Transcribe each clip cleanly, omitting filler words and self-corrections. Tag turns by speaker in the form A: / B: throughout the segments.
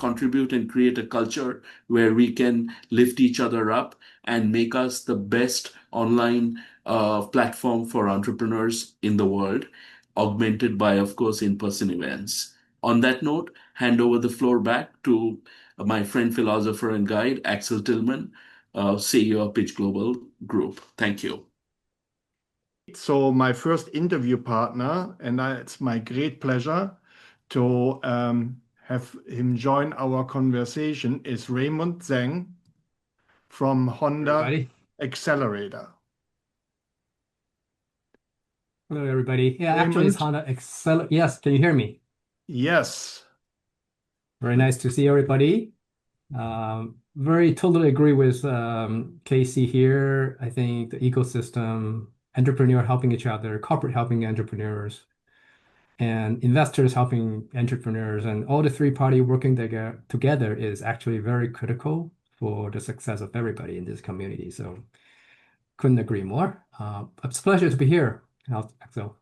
A: contribute and create a culture where we can lift each other up and make us the best online platform for entrepreneurs in the world, augmented by, of course, in-person events. On that note, hand over the floor back to my friend, philosopher, and guide, Axel Tillman, CEO of Pitch Global Group. Thank you.
B: So my first interview partner, and it's my great pleasure to have him join our conversation, is Raymond Zhang from Honda Accelerator.
C: Hello, everybody. Yeah,
B: Raymond?
C: actually, it's Honda Accelerator. Yes, can you hear me?
B: Yes.
C: Very nice to see everybody. Very totally agree with Casey here. I think the ecosystem, entrepreneur helping each other, corporate helping entrepreneurs, and investors helping entrepreneurs, and all the three parties working together is actually very critical for the success of everybody in this community. So couldn't agree more. It's a pleasure to be here, Axel.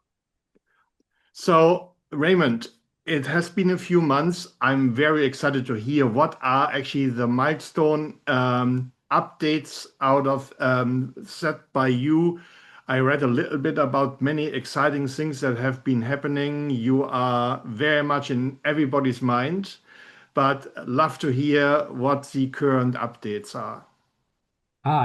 B: So Raymond, it has been a few months. I'm very excited to hear what are actually the milestone updates out of set by you. I read a little bit about many exciting things that have been happening. You are very much in everybody's mind, but love to hear what the current updates are.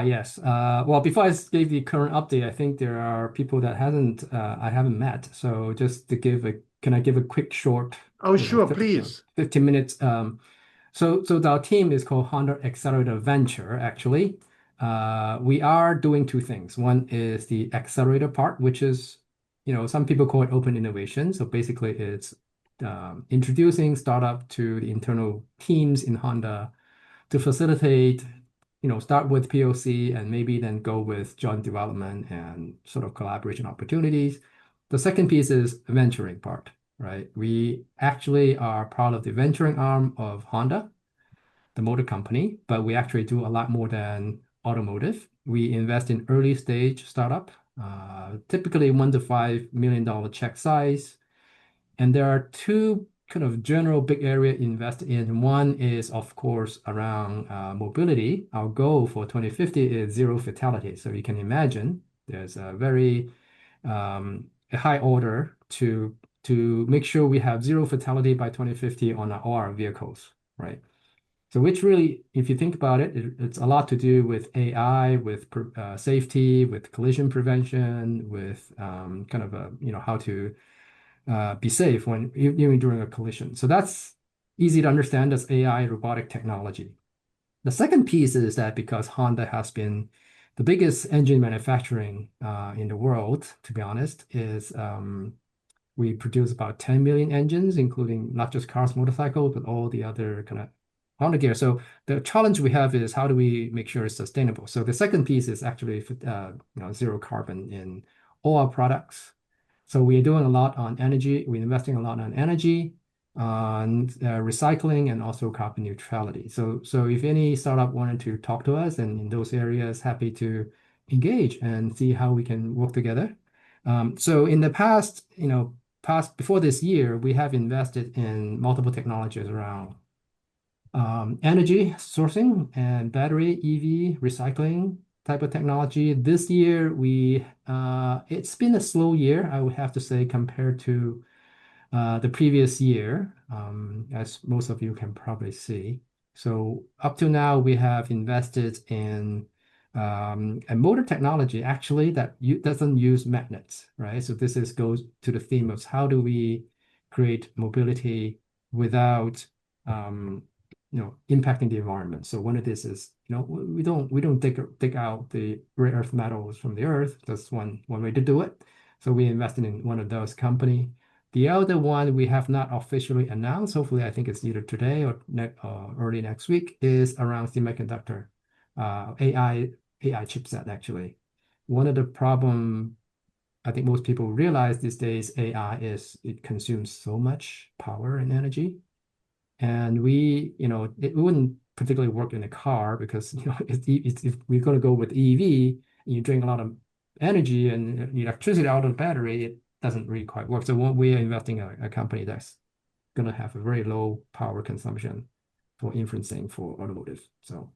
C: Yes. Well, before I give the current update, I think there are people that I haven't met. So just to can I give a quick short?
B: Oh, sure, please.
C: 15 minutes. So our team is called Honda Accelerator Venture, actually. We are doing two things. One is the accelerator part, which is, some people call it open innovation. So basically it's introducing startup to the internal teams in Honda to facilitate, start with POC and maybe then go with joint development and sort of collaboration opportunities. The second piece is the venturing part, right? We actually are part of the venturing arm of Honda, the motor company, but we actually do a lot more than automotive. We invest in early stage startup, typically $1 to $5 million check size. And there are two kind of general big area invest in. One is, of course, around mobility. Our goal for 2050 is zero fatality. So you can imagine there's a very a high order to make sure we have zero fatality by 2050 on all our vehicles, right? So which really, if you think about it, it's a lot to do with AI, with safety, with collision prevention, with kind of how to be safe even during a collision. So that's easy to understand as AI robotic technology. The second piece is that because Honda has been the biggest engine manufacturing in the world, to be honest, is we produce about 10 million engines, including not just cars, motorcycles, but all the other kind of Honda gear. So the challenge we have is how do we make sure it's sustainable? So the second piece is actually zero carbon in all our products. So we are doing a lot on energy. We're investing a lot on energy, on recycling, and also carbon neutrality. So if any startup wanted to talk to us and in those areas, happy to engage and see how we can work together. So in the past, before this year, we have invested in multiple technologies around energy sourcing and battery, EV, recycling type of technology. This year, it's been a slow year, I would have to say, compared to the previous year, as most of you can probably see. So up to now, we have invested in a motor technology, actually, that doesn't use magnets, right? So this goes to the theme of how do we create mobility without impacting the environment. So one of this is, we don't dig out the rare earth metals from the earth. That's one way to do it. So we invested in one of those company. The other one we have not officially announced, hopefully I think it's either today or early next week, is around semiconductor, AI chipset, actually. One of the problem I think most people realize these days, AI it consumes so much power and energy. And it wouldn't particularly work in a car because, if we're going to go with EV, and you drain a lot of energy and electricity out of the battery, it doesn't really quite work. So we are investing in a company that's going to have a very low power consumption for inferencing for automotive. So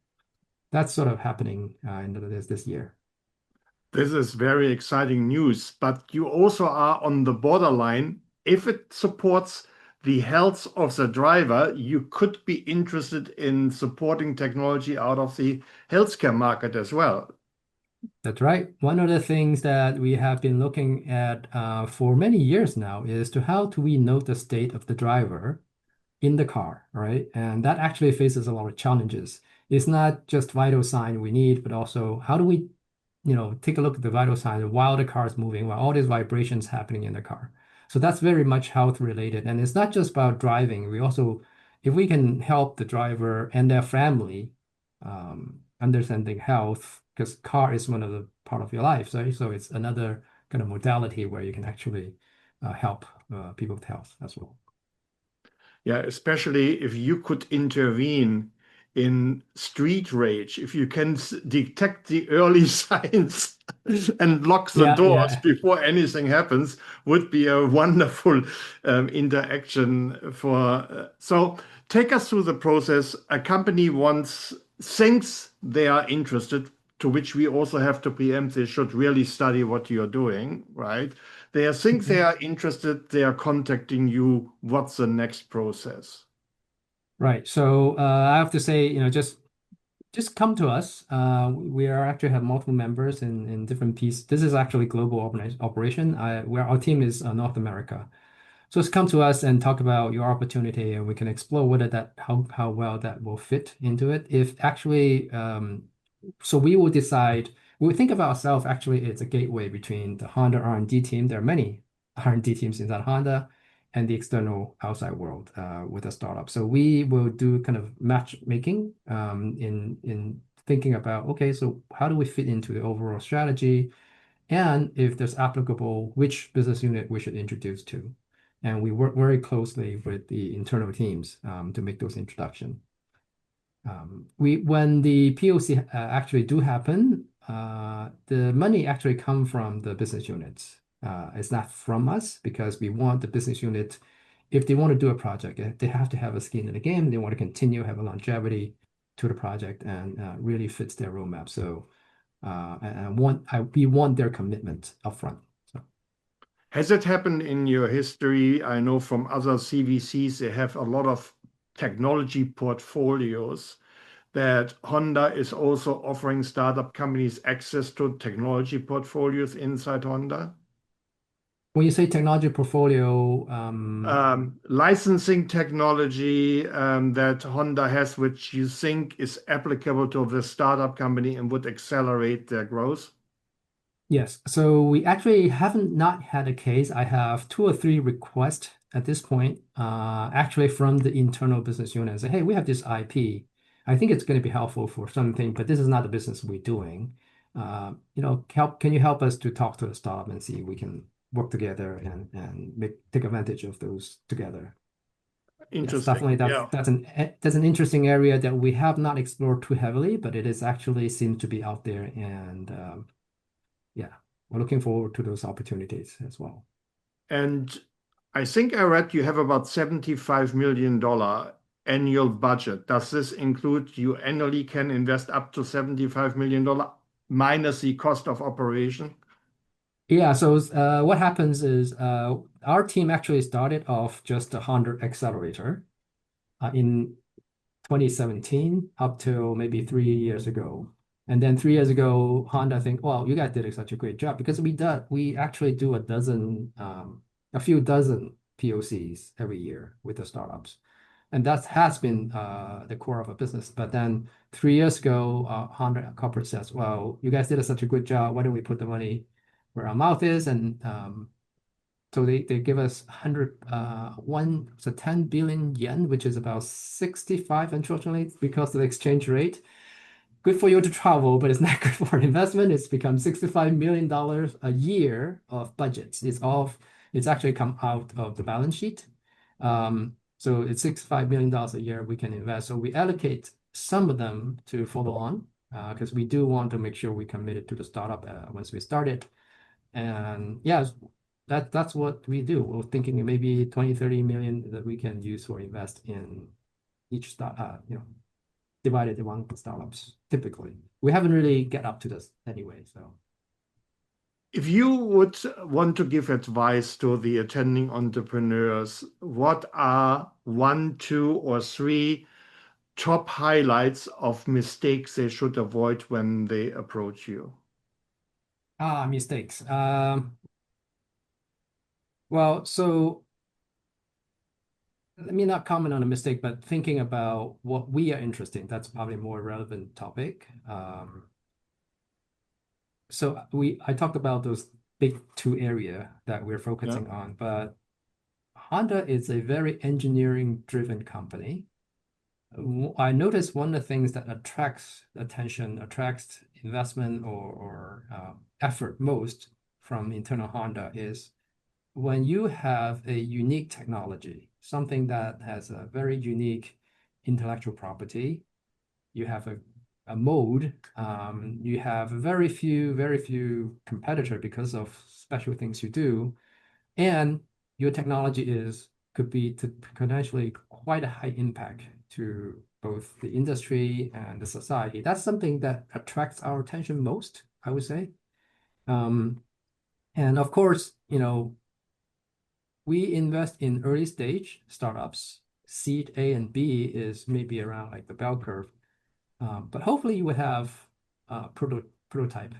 C: that's sort of happening this year.
B: This is very exciting news, but you also are on the borderline. If it supports the health of the driver, you could be interested in supporting technology out of the healthcare market as well.
C: That's right. One of the things that we have been looking at for many years now is to how do we know the state of the driver in the car, right? And that actually faces a lot of challenges. It's not just vital sign we need, but also how do we, take a look at the vital sign while the car is moving, while all these vibrations happening in the car. So that's very much health related. And it's not just about driving. We also, if we can help the driver and their family understanding health, because car is one of the part of your life, so it's another kind of modality where you can actually help people with health as well.
B: Yeah, especially if you could intervene in street rage, if you can detect the early signs and lock the doors before anything happens, would be a wonderful interaction for. So take us through the process. A company thinks they are interested, to which we also have to preempt they should really study what you're doing, right? They think they are interested, they are contacting you. What's the next process?
C: Right. So I have to say, just come to us. We actually have multiple members in different pieces. This is actually global operation. Where our team is North America. So just come to us and talk about your opportunity, and we can explore whether how well that will fit into it. If actually, so we will decide. We think of ourselves actually it's a gateway between the Honda R&D team. There are many R&D teams inside Honda and the external outside world with a startup. So we will do kind of matchmaking in thinking about, okay, so how do we fit into the overall strategy? And if there's applicable, which business unit we should introduce to. And we work very closely with the internal teams to make those introductions. When the POC actually do happen, the money actually come from the business units. It's not from us because we want the business unit, if they want to do a project, they have to have a skin in the game. They want to continue, have a longevity to the project and really fits their roadmap. So we want their commitment upfront. So.
B: Has it happened in your history? I know from other CVCs, they have a lot of technology portfolios that Honda is also offering startup companies access to technology portfolios inside Honda?
C: When you say technology portfolio,
B: licensing technology that Honda has, which you think is applicable to the startup company and would accelerate their growth?
C: Yes. So we actually haven't not had a case. I have 2 or 3 requests at this point, actually from the internal business unit and say, hey, we have this IP. I think it's going to be helpful for something, but this is not the business we're doing. Can you help us to talk to the startup and see if we can work together and take advantage of those together?
B: Interesting.
C: Yes, definitely, that's an interesting area that we have not explored too heavily, but it is actually seems to be out there, and we're looking forward to those opportunities as well.
B: And I think I read you have about $75 million annual budget. Does this include you annually can invest up to $75 million minus the cost of operation?
C: Yeah, so what happens is our team actually started off just a 100 accelerator in 2017 up till maybe 3 years ago. And then 3 years ago, Honda think, well, you guys did such a great job because we actually do a few dozen POCs every year with the startups. And that has been the core of a business. But then 3 years ago, Honda corporate says, well, you guys did such a good job. Why don't we put the money where our mouth is? And so they give us 10 billion yen, which is about 65, unfortunately, because of the exchange rate. Good for you to travel, but it's not good for investment. It's become $65 million a year of budgets. It's actually come out of the balance sheet. So it's $65 million a year we can invest. So we allocate some of them to follow on because we do want to make sure we committed to the startup once we start it. And that's what we do. We're thinking maybe 20, 30 million that we can use or invest in each divided among the startups. Typically, we haven't really get up to this anyway. So,
B: if you would want to give advice to the attending entrepreneurs, what are 1, 2, or 3 top highlights of mistakes they should avoid when they approach you?
C: Mistakes. Well, so let me not comment on a mistake, but thinking about what we are interested in, that's probably a more relevant topic. So I talked about those big 2 area that we're focusing on, but Honda is a very engineering-driven company. I noticed one of the things that attracts attention, attracts investment or effort most from internal Honda is when you have a unique technology, something that has a very unique intellectual property, you have a mode, you have very few competitor because of special things you do, and your technology could be potentially quite a high impact to both the industry and the society. That's something that attracts our attention most, I would say. And of course, we invest in early stage startups. Seed A and B is maybe around like the bell curve. But hopefully you would have a prototype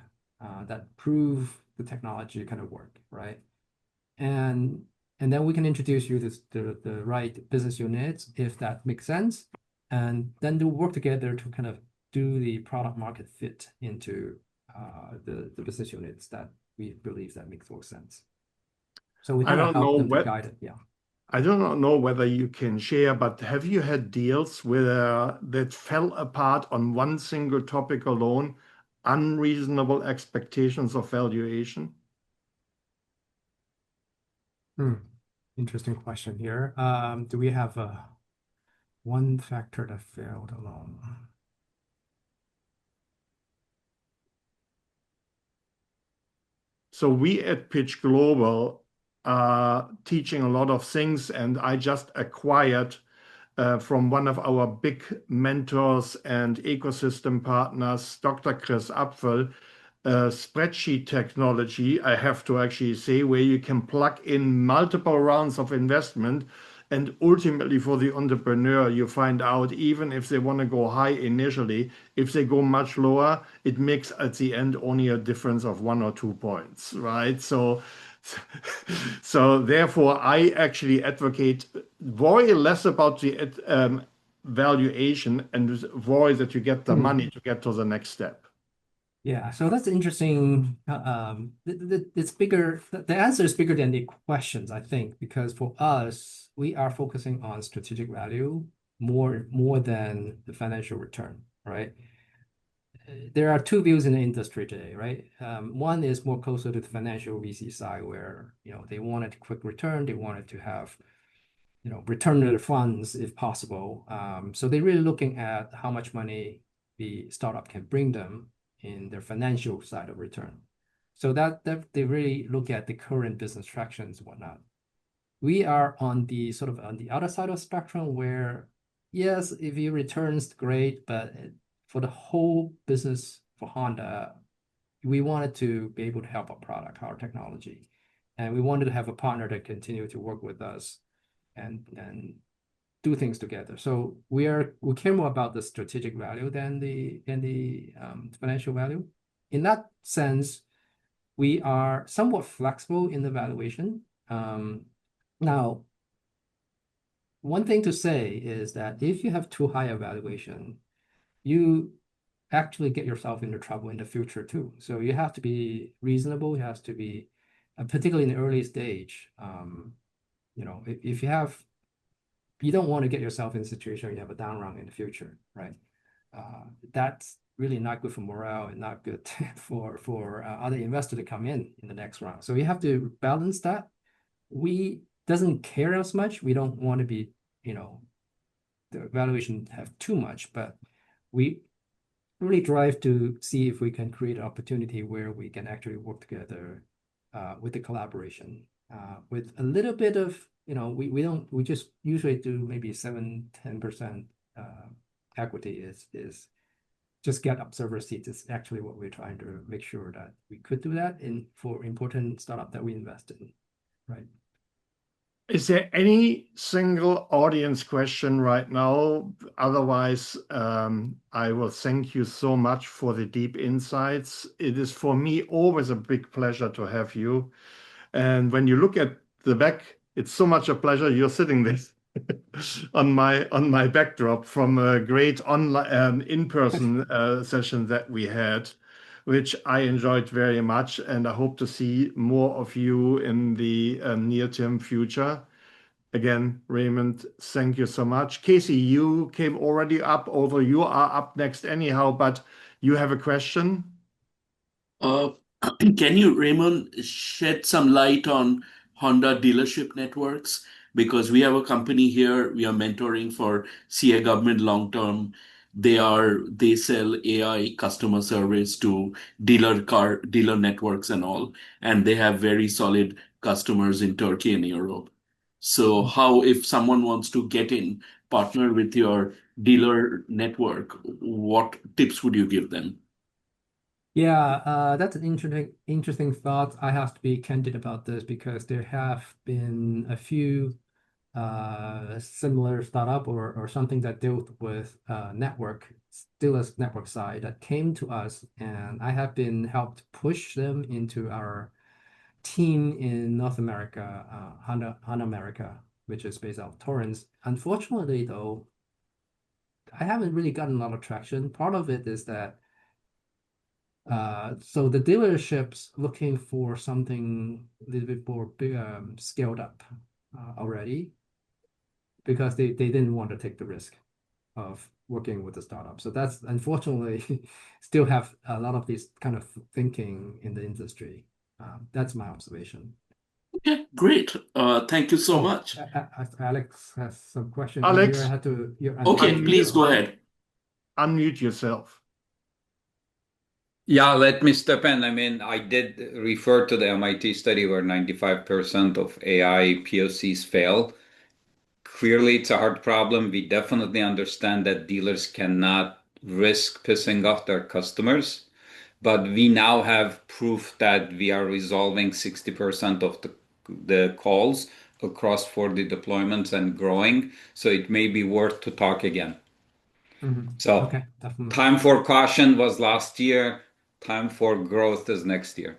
C: that prove the technology kind of work, right? And then we can introduce you to the right business units if that makes sense. And then they'll work together to kind of do the product market fit into the business units that we believe that makes more sense. So we kind of help them to guide it. Yeah.
B: I do not know whether you can share, but have you had deals that fell apart on one single topic alone, unreasonable expectations of valuation?
C: Interesting question here. Do we have one factor that failed alone?
B: So we at Pitch Global are teaching a lot of things, and I just acquired from one of our big mentors and ecosystem partners, Dr. Chris Apfel, spreadsheet technology, I have to actually say, where you can plug in multiple rounds of investment. And ultimately, for the entrepreneur, you find out even if they want to go high initially, if they go much lower, it makes at the end only a difference of 1 or 2 points, right? So therefore, I actually advocate worry less about the valuation and worry that you get the money to get to the next step.
C: Yeah, so that's interesting. It's bigger. The answer is bigger than the questions, I think, because for us, we are focusing on strategic value more than the financial return, right? There are 2 views in the industry today, right? One is more closer to the financial VC side, where they wanted a quick return, they wanted to have return their funds if possible. So they're really looking at how much money the startup can bring them in their financial side of return. So that they really look at the current business tractions and whatnot. We are on the other side of the spectrum where, yes, if your returns great, but for the whole business for Honda, we wanted to be able to help our product, our technology, and we wanted to have a partner that continue to work with us and do things together. So we care more about the strategic value than the financial value. In that sense, we are somewhat flexible in the valuation. Now, one thing to say is that if you have too high a valuation, you actually get yourself into trouble in the future too. So you have to be reasonable. You have to be, particularly in the early stage. If you don't want to get yourself in a situation where you have a down round in the future, right? That's really not good for morale and not good for other investors to come in the next round. So you have to balance that. We doesn't care as much. We don't want to be, the valuation have too much, but we really drive to see if we can create an opportunity where we can actually work together with the collaboration, with a little bit of, we just usually do maybe 7-10% equity is just get observer seats. It's actually what we're trying to make sure that we could do that for important startup that we invest in, right?
B: Is there any single audience question right now? Otherwise, I will thank you so much for the deep insights. It is for me always a big pleasure to have you. And when you look at the back, it's so much a pleasure. You're sitting there on my backdrop from a great online in-person session that we had, which I enjoyed very much, and I hope to see more of you in the near-term future. Again, Raymond, thank you so much. Casey, you came already up, although you are up next anyhow, but you have a question?
A: Can you, Raymond, shed some light on Honda dealership networks? Because we have a company here, we are mentoring for CA government long term. They sell AI customer service to dealer networks and all, and they have very solid customers in Turkey and Europe. So how, if someone wants to get in, partner with your dealer network, what tips would you give them?
C: Yeah, that's an interesting thought. I have to be candid about this because there have been a few similar startup or something that dealt with dealers network side that came to us, and I have been helped push them into our team in North America, Honda America, which is based out of Torrance. Unfortunately, though, I haven't really gotten a lot of traction. Part of it is that so the dealerships looking for something a little bit more big, scaled up already because they didn't want to take the risk of working with the startup. So that's unfortunately still have a lot of this kind of thinking in the industry. That's my observation.
A: Okay, great. Thank you so much.
C: Alex has some questions.
B: Alex?
A: Okay, please go ahead.
B: Unmute yourself.
D: Yeah, let me step in. I mean, I did refer to the MIT study where 95% of AI POCs fail. Clearly, it's a hard problem. We definitely understand that dealers cannot risk pissing off their customers, but we now have proof that we are resolving 60% of the calls across 40 deployments and growing. So it may be worth to talk again. So
C: Okay, definitely.
D: time for caution was last year. Time for growth is next year.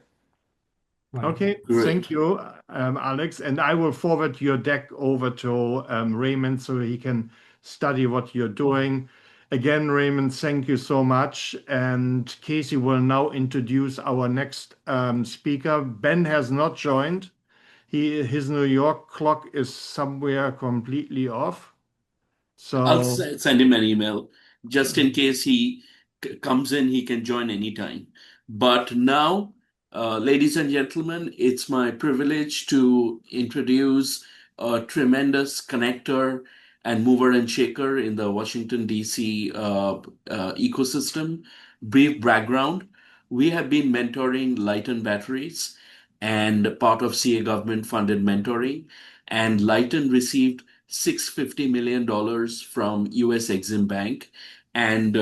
C: Right.
B: Okay,
A: Great.
B: thank you, Alex. And I will forward your deck over to Raymond so he can study what you're doing. Again, Raymond, thank you so much. And Casey will now introduce our next speaker. Ben has not joined. His New York clock is somewhere completely off.
A: I'll
B: So
A: send him an email just in case he comes in, he can join anytime. But now, ladies and gentlemen, it's my privilege to introduce a tremendous connector and mover and shaker in the Washington, D.C. Ecosystem. Brief background. We have been mentoring Lighten batteries and part of CA government funded mentoring. And Lighten received $650 million from US Exim Bank. And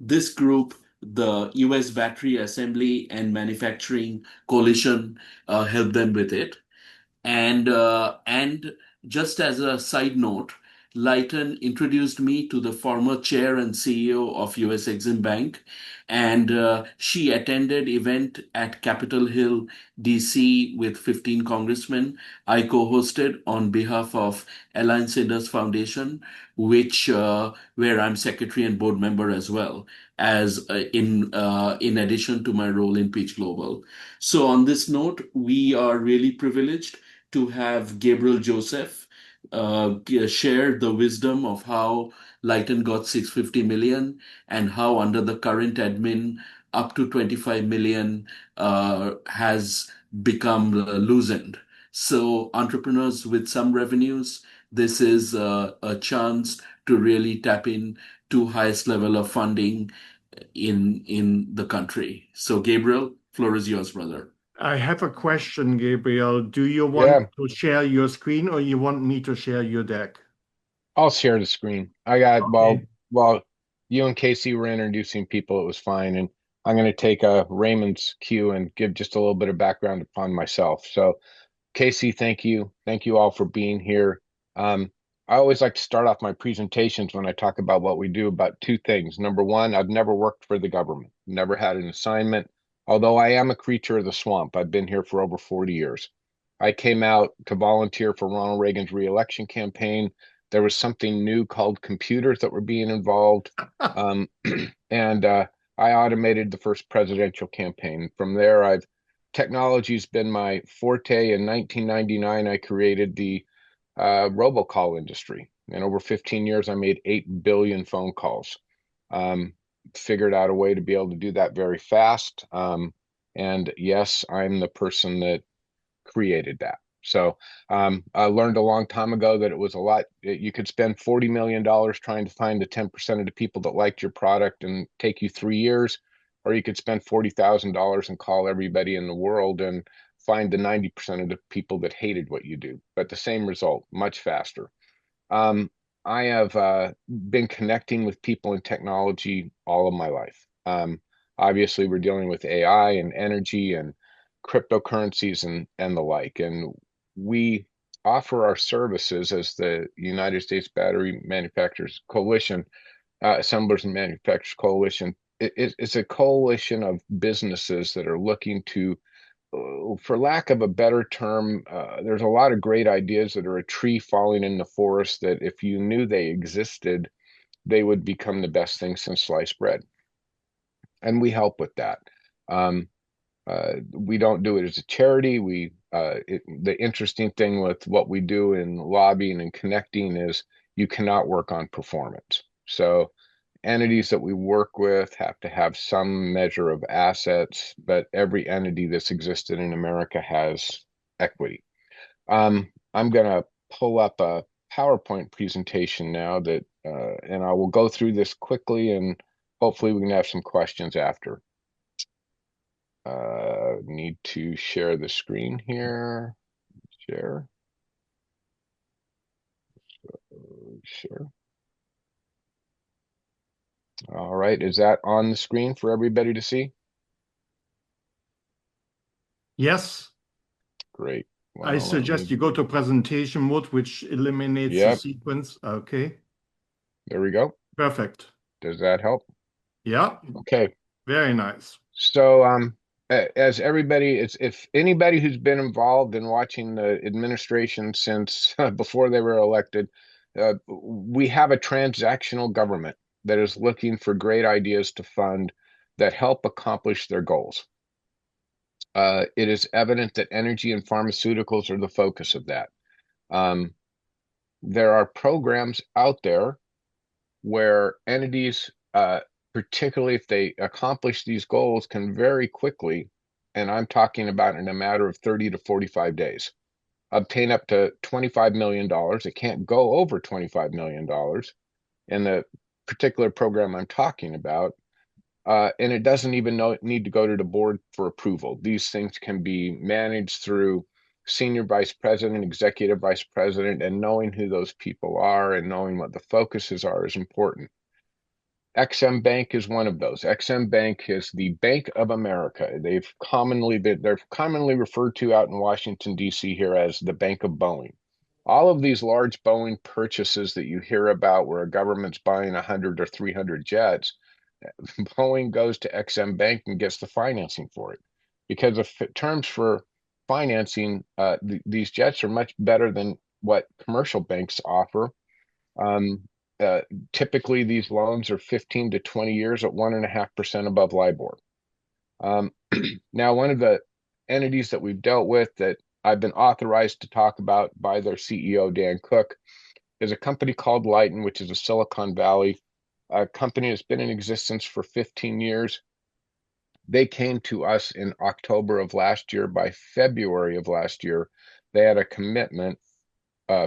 A: this group, the US Battery Assembly and Manufacturing Coalition, helped them with it. And just as a side note, Lighten introduced me to the former chair and CEO of US Exim Bank, and she attended event at Capitol Hill, DC, with 15 congressmen. I co-hosted on behalf of Alliance Indus Foundation, which where I'm secretary and board member as well, as in addition to my role in Pitch Global. So on this note, we are really privileged to have Gabriel Joseph share the wisdom of how Lighten got 650 million and how under the current admin up to 25 million has become loosened. So entrepreneurs with some revenues, this is a chance to really tap in to highest level of funding in the country. So Gabriel, floor is yours, brother.
B: I have a question, Gabriel. Do you want to share your screen or you want me to share your deck?
E: I'll share the screen. I got,
B: Okay.
E: Well, you and Casey were introducing people. It was fine. And I'm going to take Raymond's cue and give just a little bit of background upon myself. So, Casey, thank you. Thank you all for being here. I always like to start off my presentations when I talk about what we do about two things. Number one, I've never worked for the government, never had an assignment, although I am a creature of the swamp. I've been here for over 40 years. I came out to volunteer for Ronald Reagan's reelection campaign. There was something new called computers that were being involved. And I automated the first presidential campaign. From there, technology's been my forte. In 1999, I created the robocall industry. In over 15 years, I made 8 billion phone calls. Figured out a way to be able to do that very fast. And yes, I'm the person that created that. So I learned a long time ago that it was you could spend $40 million trying to find the 10% of the people that liked your product and take you 3 years, or you could spend $40,000 and call everybody in the world and find the 90% of the people that hated what you do, but the same result, much faster. I have been connecting with people in technology all of my life. Obviously, we're dealing with AI and energy and cryptocurrencies and the like. And we offer our services as the United States Battery Manufacturers Coalition, Assemblers and Manufacturers Coalition. It's a coalition of businesses that are looking to, for lack of a better term, there's a lot of great ideas that are a tree falling in the forest that if you knew they existed, they would become the best thing since sliced bread. And we help with that. We don't do it as a charity. The interesting thing with what we do in lobbying and connecting is you cannot work on performance. So entities that we work with have to have some measure of assets, but every entity that's existed in America has equity. I'm going to pull up a PowerPoint presentation now and I will go through this quickly and hopefully we can have some questions after. Need to share the screen here. Share. Share. All right. Is that on the screen for everybody to see?
B: Yes.
E: Great. Well,
B: I suggest you go to presentation mode, which eliminates the sequence. Okay.
E: There we go.
B: Perfect.
E: Does that help?
B: Yeah.
E: Okay.
B: Very nice.
E: So, as everybody, if anybody who's been involved in watching the administration since before they were elected, we have a transactional government that is looking for great ideas to fund that help accomplish their goals. It is evident that energy and pharmaceuticals are the focus of that. There are programs out there where entities, particularly if they accomplish these goals, can very quickly, and I'm talking about in a matter of 30 to 45 days, obtain up to $25 million. It can't go over $25 million in the particular program I'm talking about. And it doesn't even need to go to the board for approval. These things can be managed through senior vice president, executive vice president, and knowing who those people are and knowing what the focuses are is important. XM Bank is one of those. XM Bank is the Bank of America. They're commonly referred to out in Washington, D.C. here as the Bank of Boeing. All of these large Boeing purchases that you hear about where a government's buying 100 or 300 jets, Boeing goes to XM Bank and gets the financing for it. Because the terms for financing these jets are much better than what commercial banks offer. Typically, these loans are 15 to 20 years at 1.5% above LIBOR. Now, one of the entities that we've dealt with that I've been authorized to talk about by their CEO, Dan Cook, is a company called Lighten, which is a Silicon Valley company that's been in existence for 15 years. They came to us in October of last year. By February of last year, they had a commitment,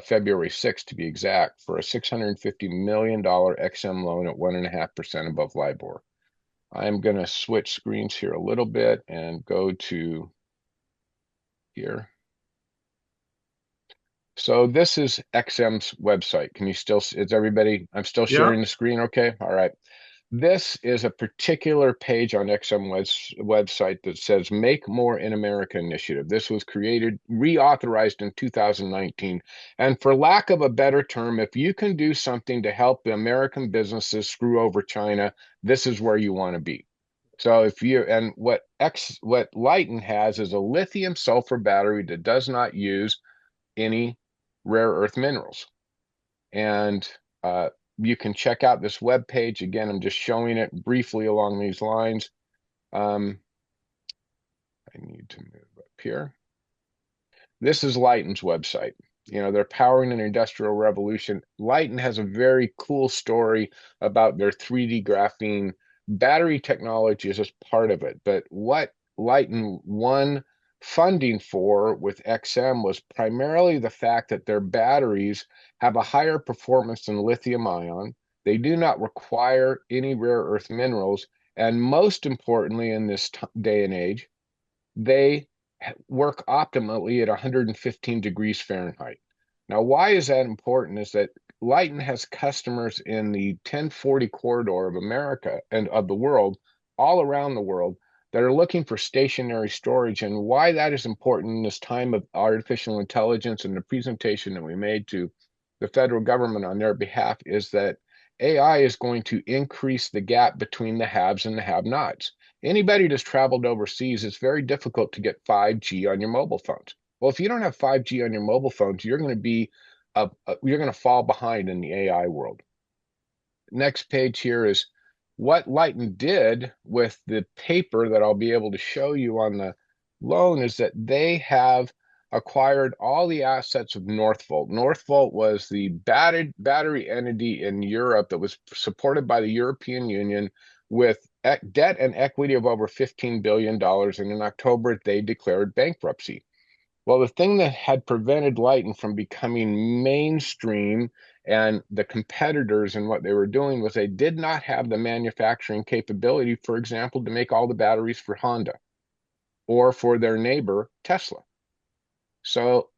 E: February 6th to be exact, for a $650 million XM loan at 1.5% above LIBOR. I'm going to switch screens here a little bit and go to here. So this is XM's website. Can you still, is everybody, I'm still sharing the screen, okay? All right. This is a particular page on XM's website that says Make More in America Initiative. This was created, reauthorized in 2019. And for lack of a better term, if you can do something to help the American businesses screw over China, this is where you want to be. So if you, and what Lighten has is a lithium sulfur battery that does not use any rare earth minerals. And you can check out this web page. Again, I'm just showing it briefly along these lines. I need to move up here. This is Lighten's website. You know, they're powering an industrial revolution. Lighten has a very cool story about their 3D graphene battery technology as part of it. But what Lighten won funding for with XM was primarily the fact that their batteries have a higher performance than lithium ion. They do not require any rare earth minerals. And most importantly, in this day and age, they work optimally at 115 degrees Fahrenheit. Now, why is that important? Is that Lighten has customers in the 1040 corridor of America and of the world, all around the world, that are looking for stationary storage. And why that is important in this time of artificial intelligence and the presentation that we made to the federal government on their behalf is that AI is going to increase the gap between the haves and the have-nots. Anybody that's traveled overseas, it's very difficult to get 5G on your mobile phones. Well, if you don't have 5G on your mobile phones, you're going to be you're going to fall behind in the AI world. Next page here is what Lighten did with the paper that I'll be able to show you on the loan is that they have acquired all the assets of Northvolt. Northvolt was the battery entity in Europe that was supported by the European Union with debt and equity of over $15 billion. And in October, they declared bankruptcy. Well, the thing that had prevented Lighten from becoming mainstream and the competitors and what they were doing was they did not have the manufacturing capability, for example, to make all the batteries for Honda or for their neighbor, Tesla. So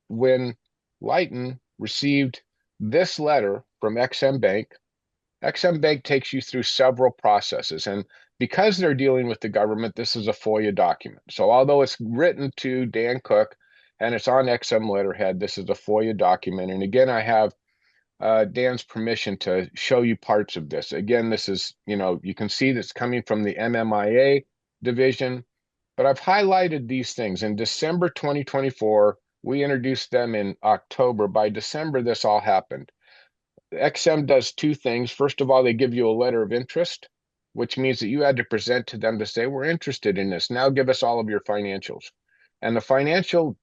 E: when Lighten received this letter from XM Bank takes you through several processes. And because they're dealing with the government, this is a FOIA document. So although it's written to Dan Cook and it's on XM letterhead, this is a FOIA document. And again, I have Dan's permission to show you parts of this. Again, this is, you know, you can see that's coming from the MMIA division, but I've highlighted these things. In December 2024, we introduced them in October. By December, this all happened. XM does two things. First of all, they give you a letter of interest, which means that you had to present to them to say, we're interested in this. Now give us all of your financials. And the financial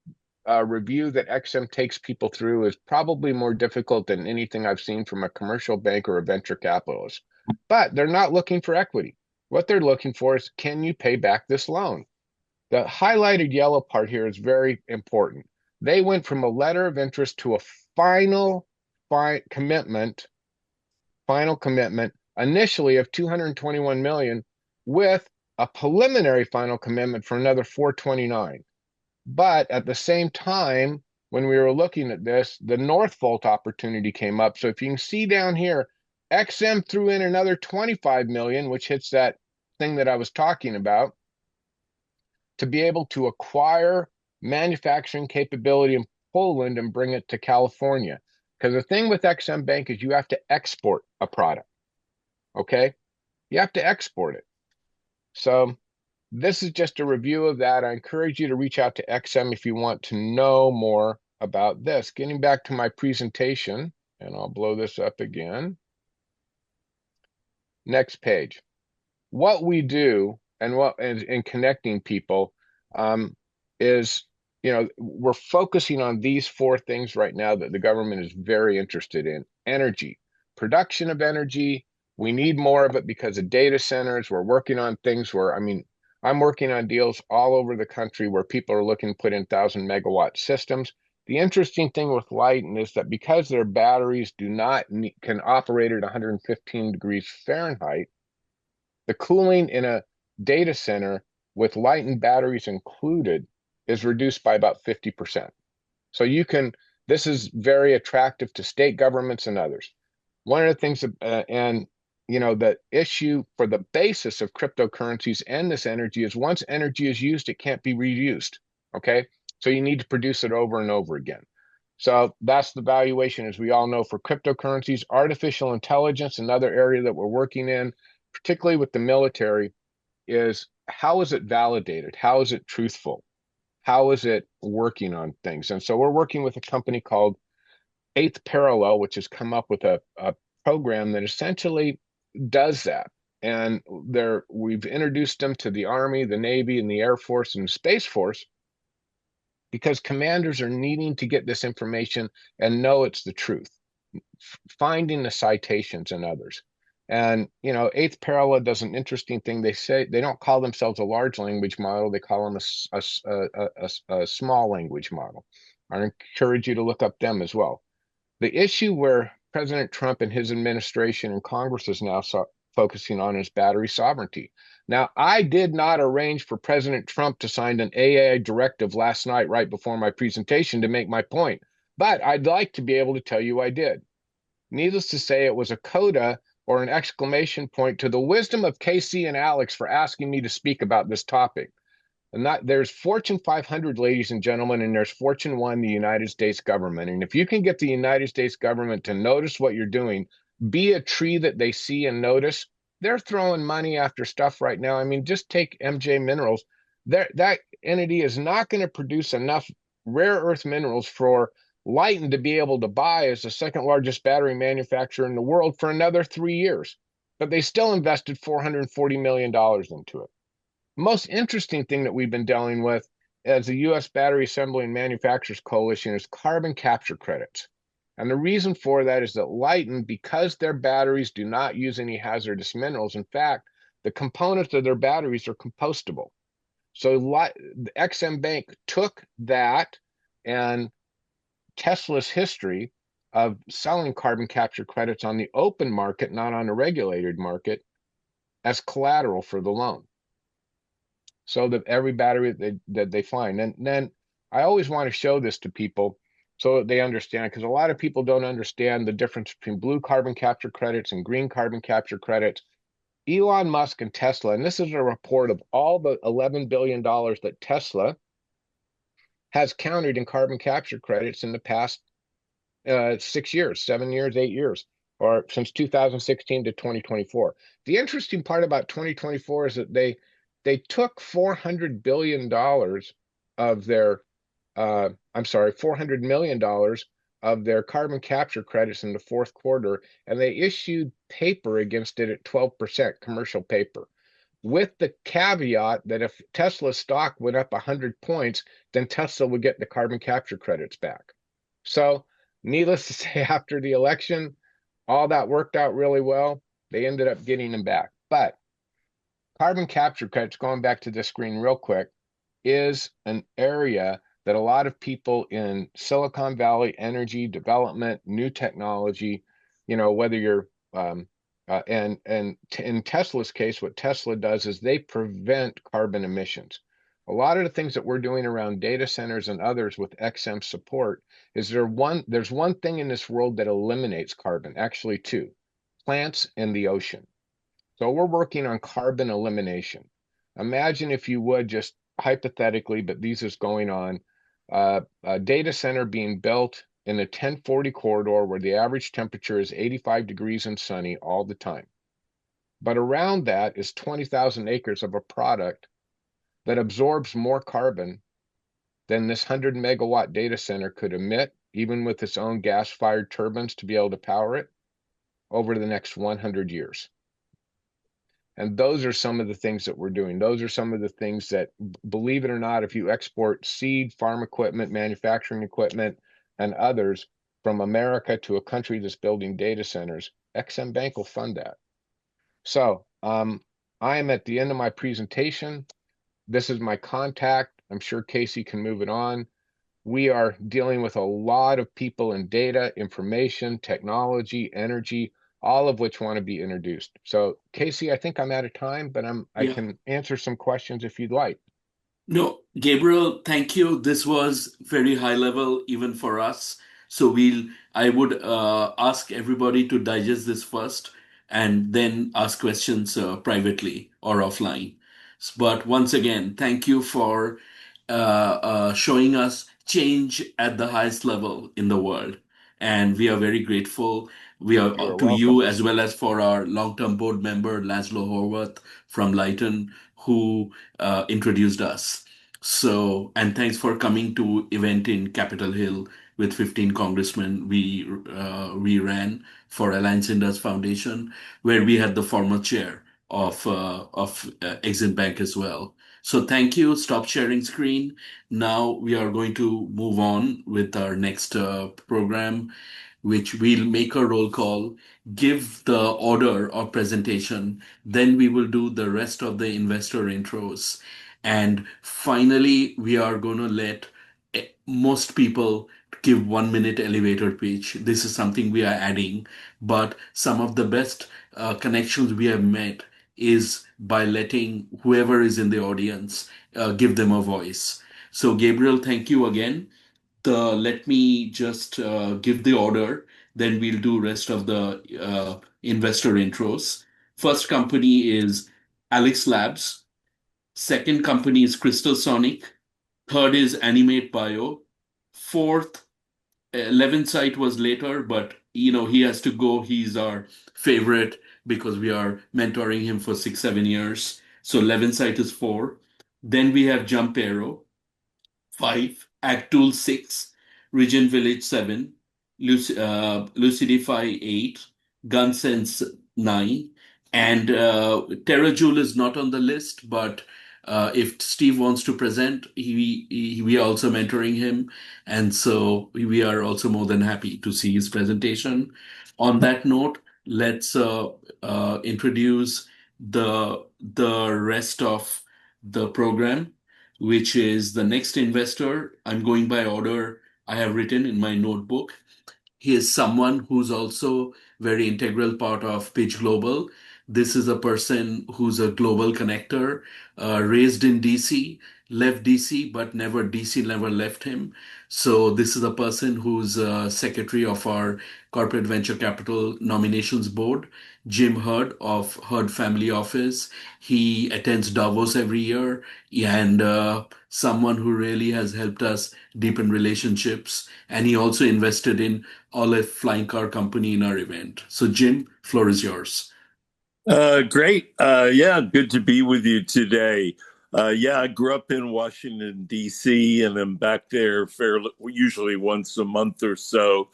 E: review that XM takes people through is probably more difficult than anything I've seen from a commercial bank or a venture capitalist. But they're not looking for equity. What they're looking for is, can you pay back this loan? The highlighted yellow part here is very important. They went from a letter of interest to a final commitment initially of 221 million with a preliminary final commitment for another 429. But at the same time, when we were looking at this, the Northvolt opportunity came up. So if you can see down here, XM threw in another 25 million, which hits that thing that I was talking about, to be able to acquire manufacturing capability in Poland and bring it to California. Because the thing with XM Bank is you have to export a product, okay? You have to export it. So this is just a review of that. I encourage you to reach out to XM if you want to know more about this. Getting back to my presentation, and I'll blow this up again. Next page. What we do and what in connecting people is, you know, we're focusing on these four things right now that the government is very interested in. Energy, production of energy. We need more of it because of data centers. We're working on things where, I mean, I'm working on deals all over the country where people are looking to put in 1,000-megawatt systems. The interesting thing with Lighten is that because their batteries can operate at 115 degrees Fahrenheit, the cooling in a data center with Lighten batteries included is reduced by about 50%. So you can This is very attractive to state governments and others. One of the things, the issue for the basis of cryptocurrencies and this energy is once energy is used, it can't be reused. Okay, so you need to produce it over and over again. So that's the valuation, as we all know, for cryptocurrencies. Artificial intelligence, another area that we're working in, particularly with the military, is how is it validated? How is it truthful? How is it working on things? And so we're working with a company called Eighth Parallel, which has come up with a program that essentially does that. And we've introduced them to the Army, the Navy, and the Air Force and the Space Force because commanders are needing to get this information and know it's the truth, finding the citations and others. And, Eighth Parallel does an interesting thing. They say they don't call themselves a large language model. They call them a small language model. I encourage you to look up them as well. The issue where President Trump and his administration and Congress is now focusing on is battery sovereignty. Now, I did not arrange for President Trump to sign an AI directive last night right before my presentation to make my point, but I'd like to be able to tell you I did. Needless to say, it was a coda or an exclamation point to the wisdom of Casey and Alex for asking me to speak about this topic. And there's Fortune 500, ladies and gentlemen, and there's Fortune 1, the United States government. And if you can get the United States government to notice what you're doing, be a tree that they see and notice, they're throwing money after stuff right now. I mean, just take MJ Minerals. That entity is not going to produce enough rare earth minerals for Lighten to be able to buy as the second largest battery manufacturer in the world for another 3 years. But they still invested $440 million into it. Most interesting thing that we've been dealing with as the U.S. Battery Assembly and Manufacturers Coalition is carbon capture credits. And the reason for that is that Lighten, because their batteries do not use any hazardous minerals, in fact, the components of their batteries are compostable. So the XM Bank took that and Tesla's history of selling carbon capture credits on the open market, not on a regulated market, as collateral for the loan. So that every battery that they find. And then I always want to show this to people so that they understand, because a lot of people don't understand the difference between blue carbon capture credits and green carbon capture credits. Elon Musk and Tesla, and this is a report of all the $11 billion that Tesla has counted in carbon capture credits in the past 6 years, 7 years, 8 years, or since 2016 to 2024. The interesting part about 2024 is that they took $400 billion of their, $400 million of their carbon capture credits in the fourth quarter, and they issued paper against it at 12%, commercial paper, with the caveat that if Tesla stock went up 100 points, then Tesla would get the carbon capture credits back. So needless to say, after the election, all that worked out really well. They ended up getting them back. But carbon capture credits, going back to this screen real quick, is an area that a lot of people in Silicon Valley, energy development, new technology, whether you're and in Tesla's case, what Tesla does is they prevent carbon emissions. A lot of the things that we're doing around data centers and others with XM support is there's one thing in this world that eliminates carbon, actually two, plants and the ocean. So we're working on carbon elimination. Imagine, if you would, just hypothetically, but this is going on, a data center being built in the 1040 corridor where the average temperature is 85 degrees and sunny all the time. But around that is 20,000 acres of a product that absorbs more carbon than this 100 megawatt data center could emit, even with its own gas-fired turbines to be able to power it, over the next 100 years. And those are some of the things that we're doing. Those are some of the things that, believe it or not, if you export seed, farm equipment, manufacturing equipment, and others from America to a country that's building data centers, XM Bank will fund that. So I am at the end of my presentation. This is my contact. I'm sure Casey can move it on. We are dealing with a lot of people in data, information, technology, energy, all of which want to be introduced. So Casey, I think I'm out of time, but I can answer some questions if you'd like.
A: No, Gabriel, thank you. This was very high level, even for us. So I would ask everybody to digest this first and then ask questions privately or offline. But once again, thank you for showing us change at the highest level in the world. And we are very grateful
E: You're
A: to
E: welcome.
A: you, as well as for our long-term board member, Laszlo Horvath from Lighton, who introduced us. So, and thanks for coming to event in Capitol Hill with 15 congressmen. We ran for Alliance Indus Foundation, where we had the former chair of Exim Bank as well. So thank you. Stop sharing screen. Now we are going to move on with our next program, which we'll make a roll call, give the order of presentation, then we will do the rest of the investor intros. And finally, we are going to let most people give 1 minute elevator pitch. This is something we are adding, but some of the best connections we have met is by letting whoever is in the audience give them a voice. So, Gabriel, thank you again. Let me just give the order, then we'll do rest of the investor intros. First company is Alex Labs. Second company is Crystal Sonic. Third is Animate Bio. Fourth, 11th site was later, but he has to go. He's our favorite because we are mentoring him for 6-7 years. So 11th site is 4. Then we have Jump Arrow. 5, Actool 6, Region Village 7, Lucidify 8, Gunsense 9, and TerraJoule is not on the list, but if Steve wants to present, we are also mentoring him, and so we are also more than happy to see his presentation. On that note, let's introduce the rest of the program, which is the next investor. I'm going by order I have written in my notebook. He is someone who's also very integral part of Pitch Global. This is a person who's a global connector, raised in DC, left DC, but DC never left him. So this is a person who's secretary of our corporate venture capital nominations board, Jim Hurd of Hurd Family Office. He attends Davos every year, and someone who really has helped us deepen relationships. And he also invested in Olive Flying Car Company in our event. So, Jim, floor is yours.
F: Great. Yeah, good to be with you today. Yeah, I grew up in Washington, D.C., and I'm back there usually once a month or so.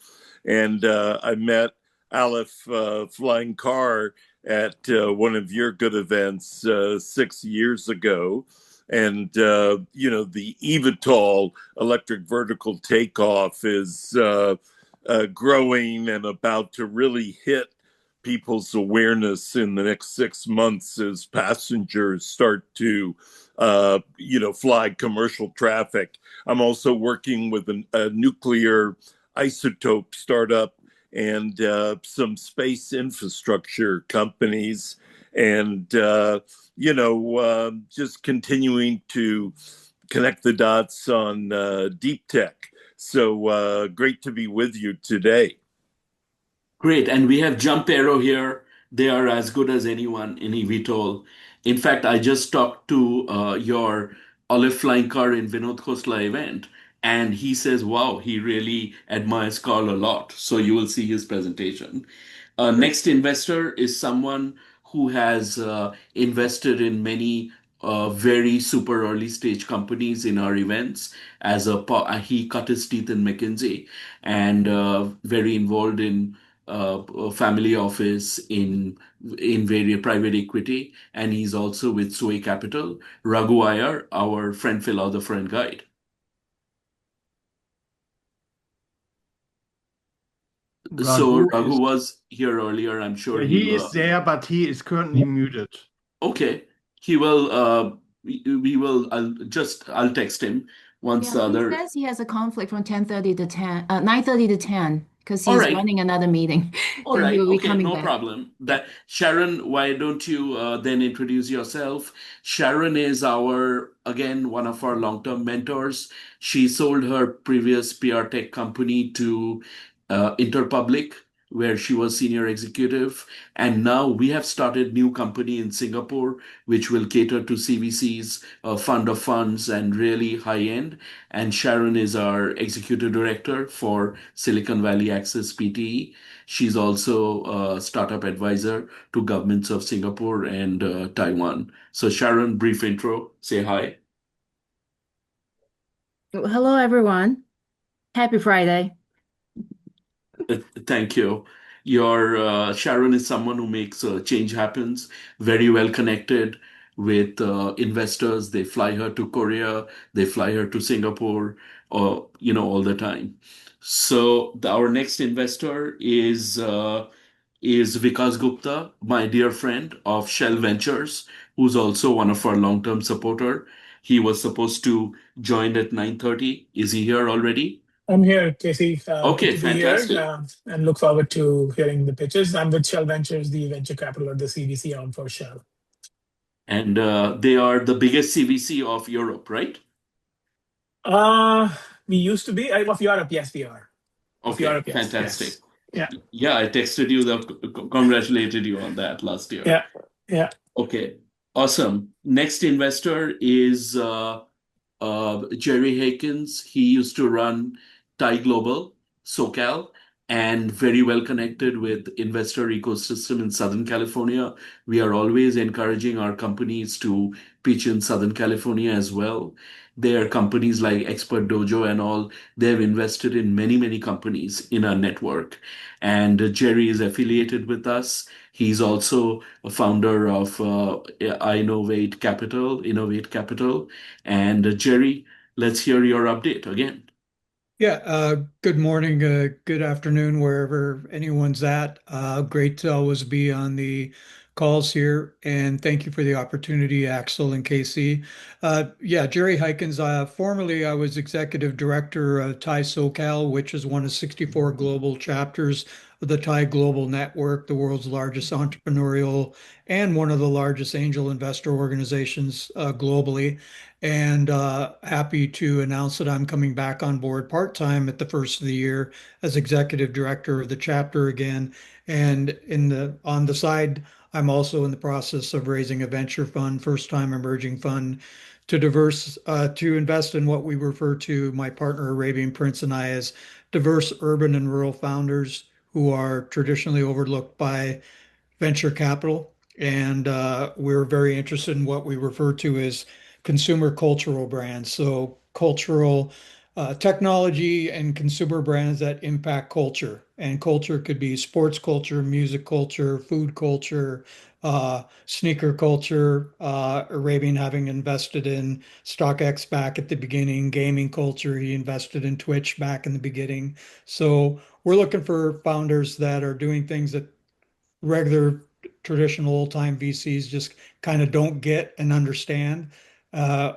F: And I met Aleph Flying Car at one of your good events 6 years ago. And, the eVTOL electric vertical takeoff is growing and about to really hit people's awareness in the next 6 months as passengers start to, fly commercial traffic. I'm also working with a nuclear isotope startup and some space infrastructure companies, and just continuing to connect the dots on deep tech. So great to be with you today.
A: Great. And we have Jump Arrow here. They are as good as anyone in eVTOL. In fact, I just talked to your Olive Flying Car in Vinod Khosla event, and he says, wow, he really admires Carl a lot. So you will see his presentation. Next investor is someone who has invested in many very super early stage companies in our events. He cut his teeth in McKinsey and very involved in family office in various private equity, and he's also with Sway Capital. Raghu Iyer, our friend philosopher and guide. So Raghu was here earlier. I'm sure
B: he is there, but he is currently muted.
A: Okay, he will. We will. I'll text him once the other.
G: He says he has a conflict from 9:30 to 10. because
A: All
G: he's
A: right.
G: running another meeting.
A: All
G: Then he
A: right.
G: will be
A: Okay.
G: coming
A: No
G: back.
A: problem. That Sharon, why don't you then introduce yourself? Sharon is again, one of our long-term mentors. She sold her previous PR tech company to Interpublic, where she was senior executive. And now we have started new company in Singapore, which will cater to CVCs, fund of funds, and really high end. And Sharon is our executive director for Silicon Valley Access PTE. She's also a startup advisor to governments of Singapore and Taiwan. So, Sharon, brief intro, say hi.
G: Hello, everyone. Happy Friday.
A: Thank you. Your Sharon is someone who makes change happens, very well connected with investors. They fly her to Korea, they fly her to Singapore, or all the time. So our next investor is Vikas Gupta, my dear friend of Shell Ventures, who's also one of our long-term supporter. He was supposed to join at 9:30. Is he here already?
H: I'm here, Casey. Good
A: Okay,
H: to be here
A: fantastic.
H: and look forward to hearing the pitches. I'm with Shell Ventures, the venture capital of the CVC arm for Shell.
A: And they are the biggest CVC of Europe, right?
H: We used to be of Europe. Yes, we are. Of
A: Okay,
H: Europe, yes,
A: fantastic.
H: yes.
A: Yeah, I texted you, congratulated you on that last year.
H: Yeah.
A: Okay, awesome. Next investor is Jerry Hakens. He used to run Thai Global, SoCal, and very well connected with investor ecosystem in Southern California. We are always encouraging our companies to pitch in Southern California as well. There are companies like Expert Dojo and all. They've invested in many, many companies in our network. And Jerry is affiliated with us. He's also a founder of Innovate Capital. And Jerry, let's hear your update again.
I: Yeah, good morning, good afternoon, wherever anyone's at. Great to always be on the calls here, and thank you for the opportunity, Axel and Casey. Yeah, Jerry Hykins. Formerly, I was executive director of Thai SoCal, which is one of 64 global chapters of the Thai Global Network, the world's largest entrepreneurial and one of the largest angel investor organizations globally. And happy to announce that I'm coming back on board part-time at the first of the year as executive director of the chapter again. And on the side, I'm also in the process of raising a venture fund, first-time emerging fund, to invest in what we refer to, my partner Arabian Prince and I, as diverse urban and rural founders who are traditionally overlooked by venture capital. And we're very interested in what we refer to as consumer cultural brands. So cultural technology and consumer brands that impact culture. And culture could be sports culture, music culture, food culture, sneaker culture. Arabian having invested in StockX back at the beginning, gaming culture. He invested in Twitch back in the beginning. So we're looking for founders that are doing things that regular traditional old time VCs just kind of don't get and understand.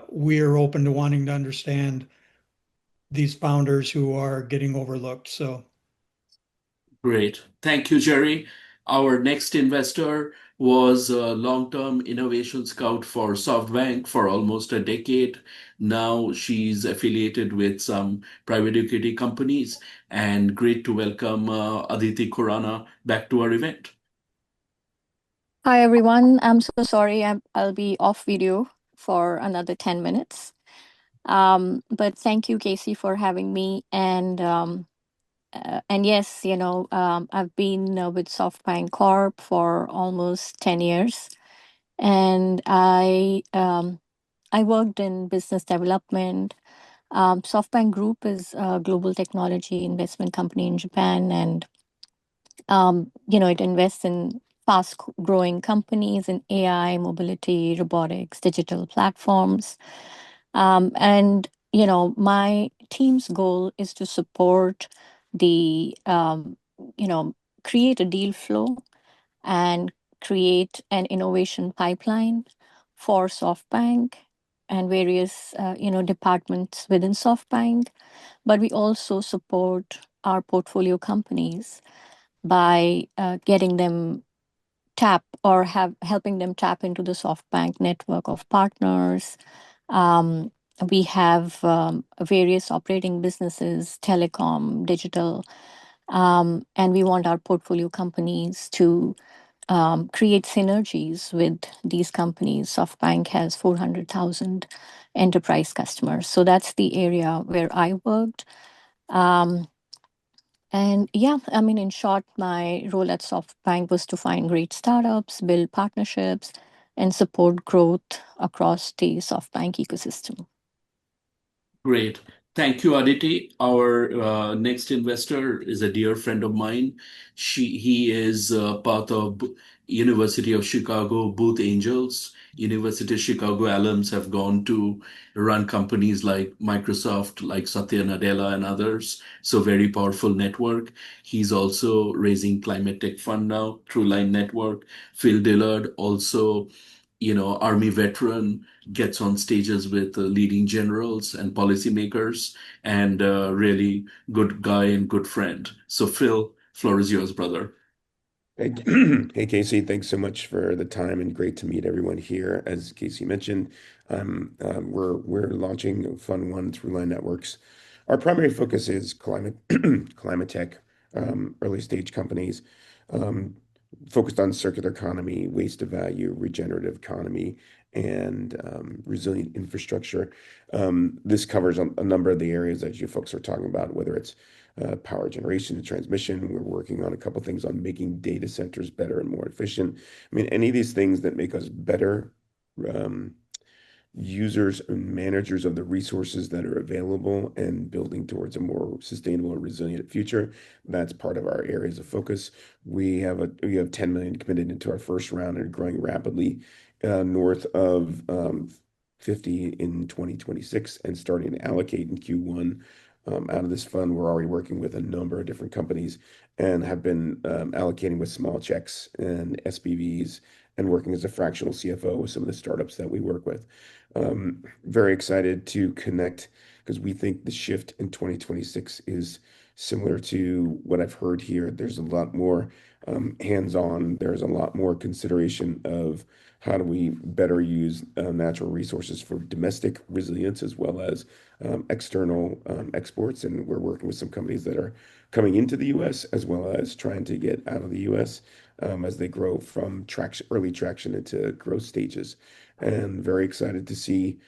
I: We are open to wanting to understand these founders who are getting overlooked. So
A: Great. Thank you, Jerry. Our next investor was a long-term innovation scout for SoftBank for almost a decade. Now she's affiliated with some private equity companies, and great to welcome Aditi Khurana back to our event.
J: Hi, everyone. I'm so sorry. I'll be off video for another 10 minutes. But thank you, Casey, for having me. And yes, I've been with SoftBank Corp for almost 10 years. And I worked in business development. SoftBank Group is a global technology investment company in Japan, and it invests in fast growing companies in AI, mobility, robotics, digital platforms. And my team's goal is to support the create a deal flow and create an innovation pipeline for SoftBank and various departments within SoftBank. But we also support our portfolio companies by getting them helping them tap into the SoftBank network of partners. We have various operating businesses, telecom, digital, and we want our portfolio companies to create synergies with these companies. SoftBank has 400,000 enterprise customers. So that's the area where I worked. And yeah, I mean, in short, my role at SoftBank was to find great startups, build partnerships, and support growth across the SoftBank ecosystem.
A: Great. Thank you, Aditi. Our next investor is a dear friend of mine. He is part of University of Chicago Booth Angels. University of Chicago alums have gone to run companies like Microsoft, like Satya Nadella and others. So very powerful network. He's also raising climate tech fund now through Line Network. Phil Dillard, also, Army veteran, gets on stages with leading generals and policymakers, and really good guy and good friend. So Phil, floor is yours, brother.
K: Hey, Casey, thanks so much for the time and great to meet everyone here. As Casey mentioned, we're launching Fund One through Line Networks. Our primary focus is climate tech, early stage companies, focused on circular economy, waste to value, regenerative economy, and resilient infrastructure. This covers a number of the areas that you folks are talking about, whether it's power generation and transmission. We're working on a couple things on making data centers better and more efficient. I mean, any of these things that make us better users and managers of the resources that are available and building towards a more sustainable and resilient future. That's part of our areas of focus. We have 10 million committed into our first round and growing rapidly, north of 50 in 2026, and starting to allocate in Q1. Out of this fund, we're already working with a number of different companies and have been allocating with small checks and SPVs and working as a fractional CFO with some of the startups that we work with. Very excited to connect because we think the shift in 2026 is similar to what I've heard here. There's a lot more hands-on. There's a lot more consideration of how do we better use natural resources for domestic resilience as well as external exports. And we're working with some companies that are coming into the U.S. as well as trying to get out of the U.S. As they grow from early traction into growth stages. And very excited to see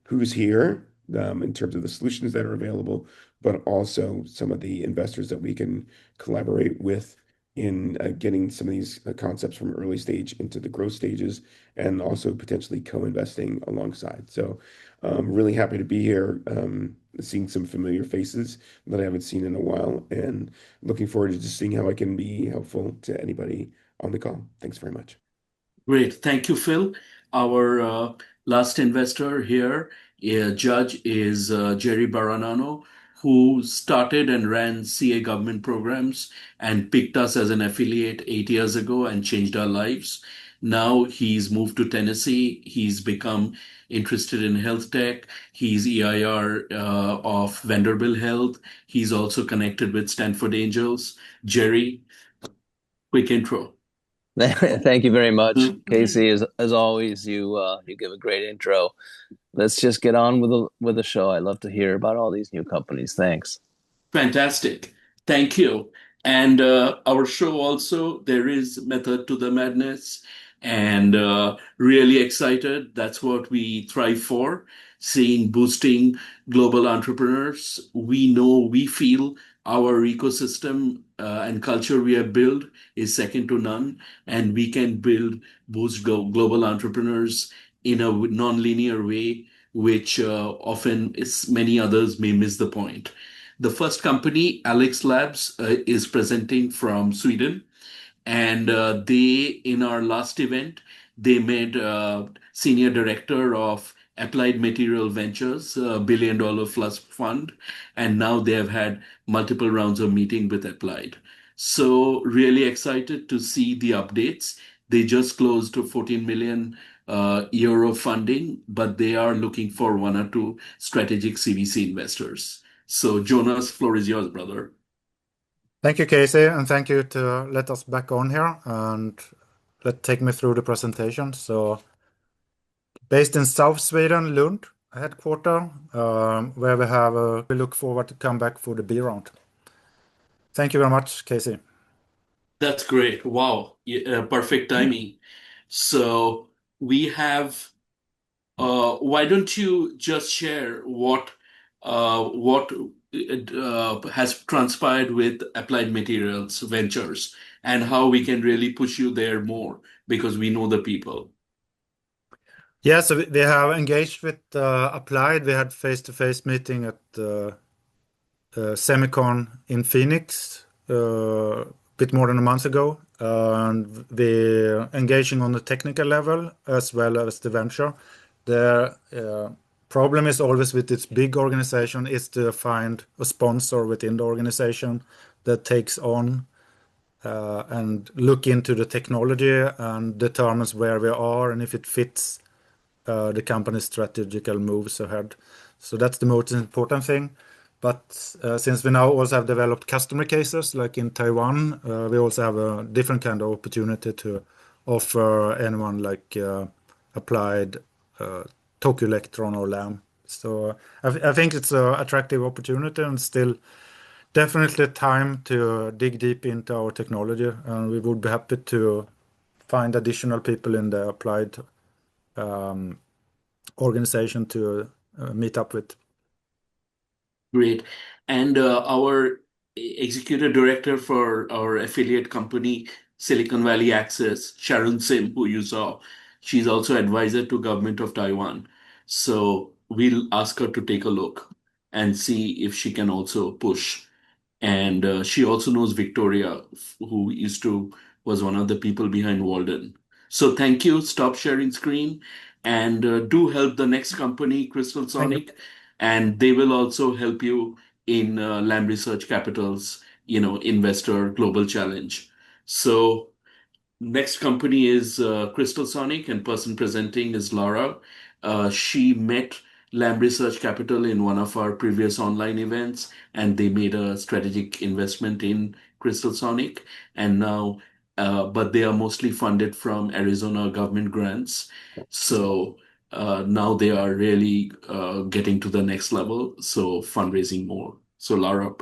K: who's here in terms of the solutions that are available, but also some of the investors that we can collaborate with in getting some of these concepts from early stage into the growth stages and also potentially co-investing alongside. So really happy to be here, seeing some familiar faces that I haven't seen in a while, and looking forward to just seeing how I can be helpful to anybody on the call. Thanks very much.
A: Great. Thank you, Phil. Our last investor here, judge, is Jerry Baranano, who started and ran CA government programs and picked us as an affiliate 8 years ago and changed our lives. Now he's moved to Tennessee. He's become interested in health tech. He's EIR of Vanderbilt Health. He's also connected with Stanford Angels. Jerry, quick intro.
L: Thank you very much, Casey. As always, you give a great intro. Let's just get on with the show. I love to hear about all these new companies. Thanks.
A: Fantastic. Thank you. And our show also, there is method to the madness, and really excited. That's what we thrive for, boosting global entrepreneurs. We feel our ecosystem and culture we have built is second to none, and we can boost global entrepreneurs in a non-linear way, which often many others may miss the point. The first company, Alex Labs, is presenting from Sweden, and in our last event, they made senior director of Applied Material Ventures, $1 billion plus fund, and now they have had multiple rounds of meeting with Applied. So really excited to see the updates. They just closed to 14 million euro funding, but they are looking for 1 or 2 strategic CVC investors. So Jonas, floor is yours, brother.
M: Thank you, Casey, and thank you to let us back on here and take me through the presentation. So, based in South Sweden, Lund headquarter, where we look forward to come back for the B round. Thank you very much, Casey.
A: That's great. Wow. Perfect timing. So we have, why don't you just share what has transpired with Applied Materials Ventures and how we can really push you there more because we know the people.
M: Yeah, so we have engaged with Applied. We had face-to-face meeting at Semicon in Phoenix a bit more than a month ago. And we're engaging on the technical level as well as the venture. The problem is always with its big organization is to find a sponsor within the organization that takes on and look into the technology and determines where we are and if it fits the company's strategical moves ahead. So that's the most important thing. But since we now also have developed customer cases, like in Taiwan, we also have a different kind of opportunity to offer anyone like Applied, Tokyo Electron, or Lam. So I think it's an attractive opportunity and still definitely time to dig deep into our technology. And we would be happy to find additional people in the Applied organization to meet up with.
A: Great. And our executive director for our affiliate company, Silicon Valley Access, Sharon Sim, who you saw, she's also advisor to government of Taiwan. So we'll ask her to take a look and see if she can also push. And she also knows Victoria, who was one of the people behind Walden. So thank you. Stop sharing screen and do help the next company, Crystal Sonic, and they will also help you in Lam Research Capital's, investor global challenge. So next company is Crystal Sonic, and person presenting is Laura. She met Lam Research Capital in one of our previous online events, and they made a strategic investment in Crystal Sonic. And now, but they are mostly funded from Arizona government grants. So now they are really getting to the next level. So fundraising more. So Laura,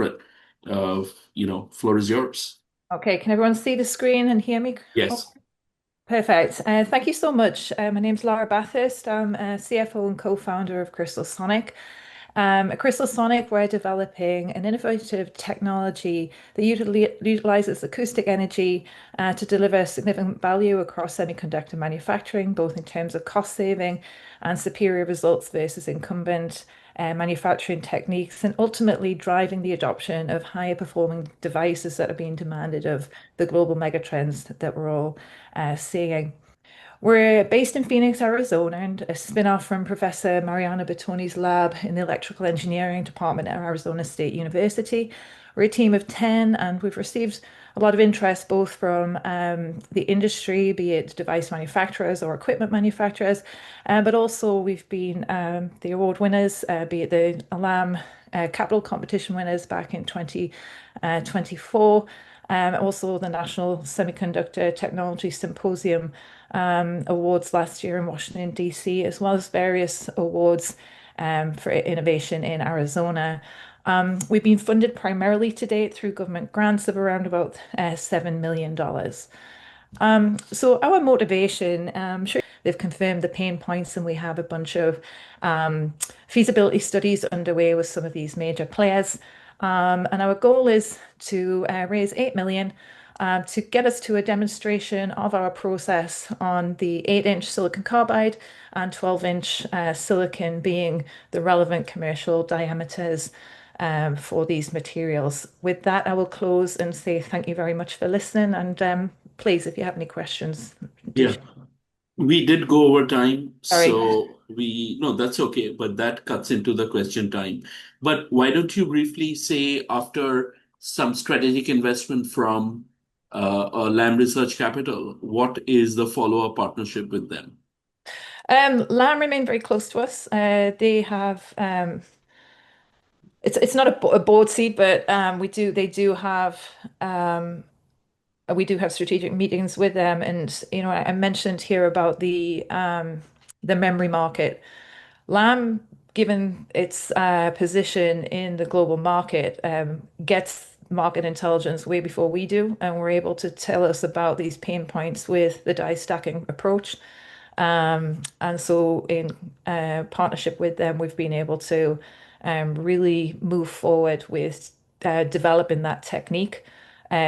A: floor is yours.
N: Okay, can everyone see the screen and hear me?
A: Yes.
N: Perfect. Thank you so much. My name's Laura Bathurst. I'm a CFO and co-founder of Crystal Sonic. At Crystal Sonic, we're developing an innovative technology that utilizes acoustic energy to deliver significant value across semiconductor manufacturing, both in terms of cost saving and superior results versus incumbent manufacturing techniques, and ultimately driving the adoption of higher performing devices that are being demanded of the global megatrends that we're all seeing. We're based in Phoenix, Arizona, and a spin-off from Professor Mariana Bertoni's lab in the Electrical Engineering Department at Arizona State University. We're a team of 10, and we've received a lot of interest both from the industry, be it device manufacturers or equipment manufacturers, but also we've been the award winners, be it the Lam Capital Competition winners back in 2024, also the National Semiconductor Technology Symposium awards last year in Washington, D.C., as well as various awards for innovation in Arizona. We've been funded primarily to date through government grants of around about $7 million. So our motivation, sure, they've confirmed the pain points, and we have a bunch of feasibility studies underway with some of these major players. And our goal is to raise 8 million to get us to a demonstration of our process on the 8-inch silicon carbide and 12-inch silicon being the relevant commercial diameters for these materials. With that, I will close and say thank you very much for listening. And please, if you have any questions.
A: Yeah, we did go over time,
N: Sorry.
A: so no, that's okay, but that cuts into the question time. But why don't you briefly say, after some strategic investment from Lam Research Capital, what is the follow-up partnership with them?
N: Lam remain very close to us. They have it's not a board seat, but we do have strategic meetings with them. And I mentioned here about the memory market. Lam, given its position in the global market, gets market intelligence way before we do, and we're able to tell us about these pain points with the die stacking approach. And so in partnership with them, we've been able to really move forward with developing that technique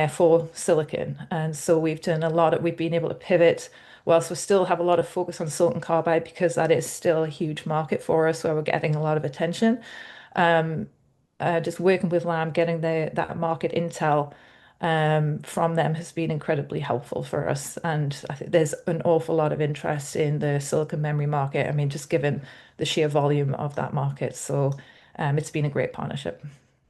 N: for silicon. And so we've been able to pivot whilst we still have a lot of focus on silicon carbide because that is still a huge market for us where we're getting a lot of attention. Just working with Lam, getting that market intel from them has been incredibly helpful for us. And I think there's an awful lot of interest in the silicon memory market. I mean, just given the sheer volume of that market. So it's been a great partnership.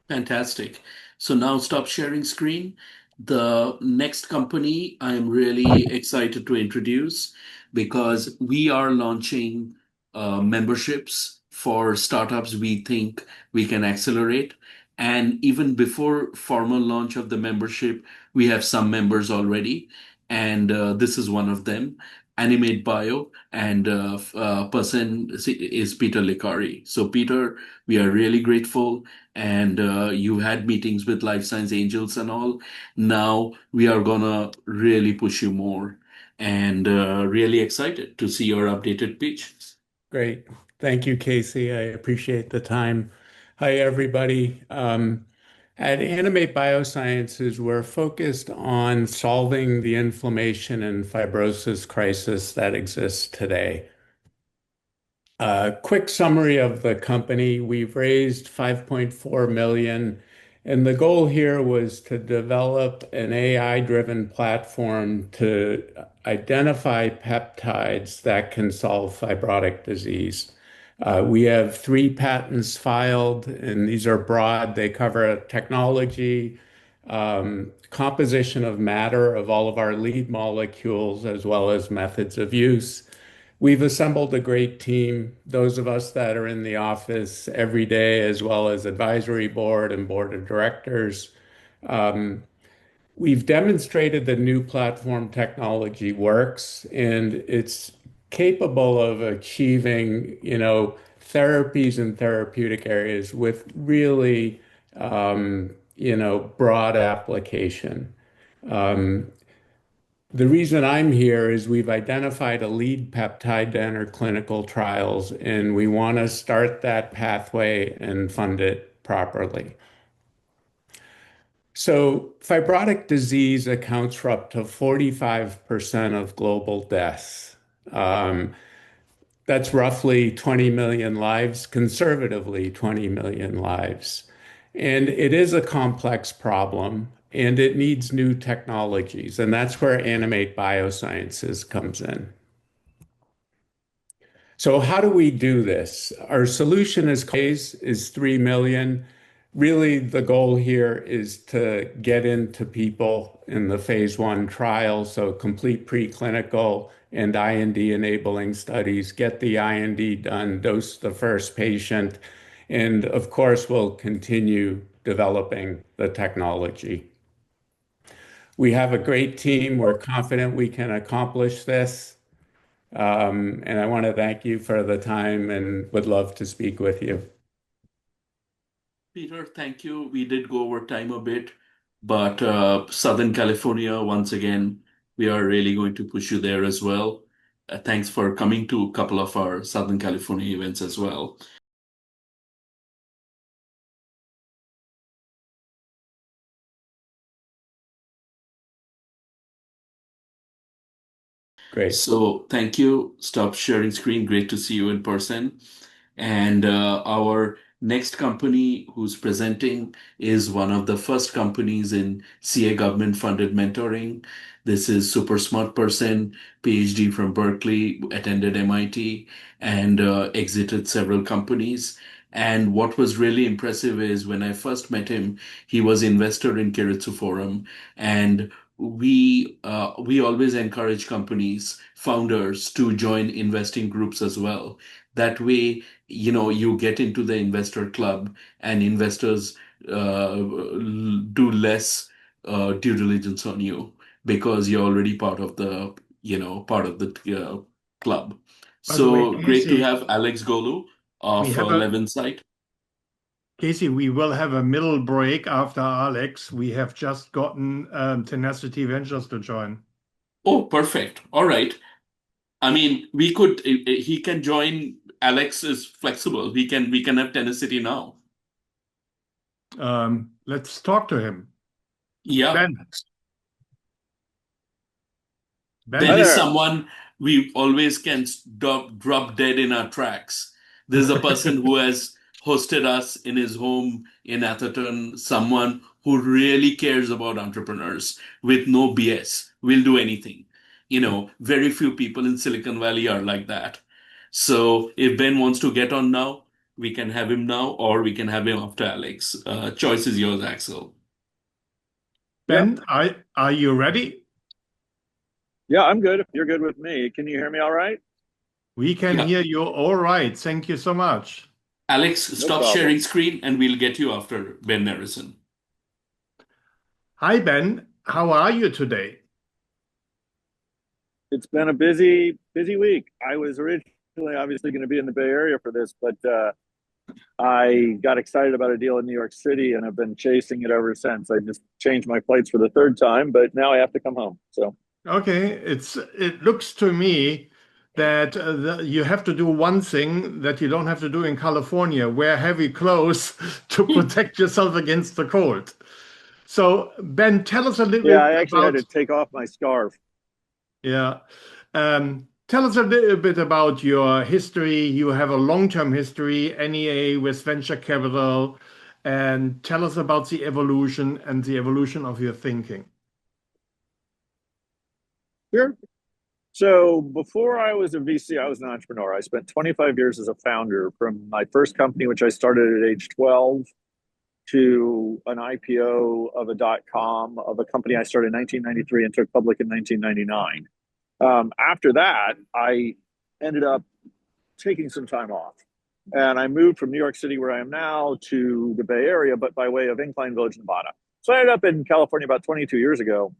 A: Fantastic. So now stop sharing screen. The next company I'm really excited to introduce because we are launching memberships for startups we think we can accelerate. And even before formal launch of the membership, we have some members already. And this is one of them, Animate Bio, and person is Peter Licari. So Peter, we are really grateful and you had meetings with Life Science Angels and all. Now we are gonna really push you more and really excited to see your updated pitch.
O: Great. Thank you, Casey. I appreciate the time. Hi, everybody. At Animate Biosciences, we're focused on solving the inflammation and fibrosis crisis that exists today. Quick summary of the company. We've raised $5.4 million, and the goal here was to develop an AI-driven platform to identify peptides that can solve fibrotic disease. We have 3 patents filed, and these are broad. They cover technology, composition of matter of all of our lead molecules, as well as methods of use. We've assembled a great team, those of us that are in the office every day, as well as advisory board and board of directors. We've demonstrated the new platform technology works, and it's capable of achieving, therapies in therapeutic areas with really, broad application. The reason I'm here is we've identified a lead peptide to enter clinical trials, and we want to start that pathway and fund it properly. So fibrotic disease accounts for up to 45% of global deaths. That's roughly 20 million lives, conservatively 20 million lives. And it is a complex problem, and it needs new technologies, and that's where Animate Biosciences comes in. So how do we do this? Our solution is 3 million. Really, the goal here is to get into people in the phase 1 trial, so complete preclinical and IND-enabling studies, get the IND done, dose the first patient, and of course, we'll continue developing the technology. We have a great team. We're confident we can accomplish this. And I want to thank you for the time and would love to speak with you.
A: Peter, thank you. We did go over time a bit, but Southern California, once again, we are really going to push you there as well. Thanks for coming to a couple of our Southern California events as well.
O: Great.
A: So thank you. Stop sharing screen. Great to see you in person. And our next company who's presenting is one of the first companies in CA government-funded mentoring. This is super smart person, PhD from Berkeley, attended MIT, and exited several companies. And what was really impressive is when I first met him, he was investor in Keiretsu Forum. And we always encourage companies, founders to join investing groups as well. That way, you get into the investor club and investors do less due diligence on you because you're already part of the club.
B: By the way,
A: So great to
B: Casey,
A: have Alex Golu
B: we
A: of
B: have a
A: Levinsight.
B: Casey, we will have a middle break after Alex. We have just gotten Tenacity Ventures to join.
A: Oh, perfect. All right. I mean, he can join. Alex is flexible. We can have Tenacity now.
B: Let's talk to him.
A: Yeah.
B: Ben.
A: Ben is someone we always can drop dead in our tracks. There's a person who has hosted us in his home in Atherton, someone who really cares about entrepreneurs with no BS, will do anything. Very few people in Silicon Valley are like that. So if Ben wants to get on now, we can have him now, or we can have him after Alex. Choice is yours, Axel.
B: Ben, are you ready?
P: Yeah, I'm good. If you're good with me, can you hear me all right?
B: We can hear you all right. Thank you so much.
A: Alex, stop sharing screen and we'll get you after Ben Narrison.
B: Hi, Ben. How are you today?
P: It's been a busy week. I was originally obviously going to be in the Bay Area for this, but I got excited about a deal in New York City and I've been chasing it ever since. I just changed my flights for the third time, but now I have to come home. So.
B: Okay, it looks to me that you have to do one thing that you don't have to do in California: wear heavy clothes to protect yourself against the cold. So, Ben, tell us a little bit.
P: Yeah, I actually had to take off my scarf.
B: Yeah. Tell us a little bit about your history. You have a long-term history, NEA with venture capital, and tell us about the evolution of your thinking.
P: Sure. So before I was a VC, I was an entrepreneur. I spent 25 years as a founder, from my first company, which I started at age 12, to an IPO of a .com of a company I started in 1993 and took public in 1999. After that, I ended up taking some time off. And I moved from New York City, where I am now, to the Bay Area, but by way of Incline Village, Nevada. So I ended up in California about 22 years ago.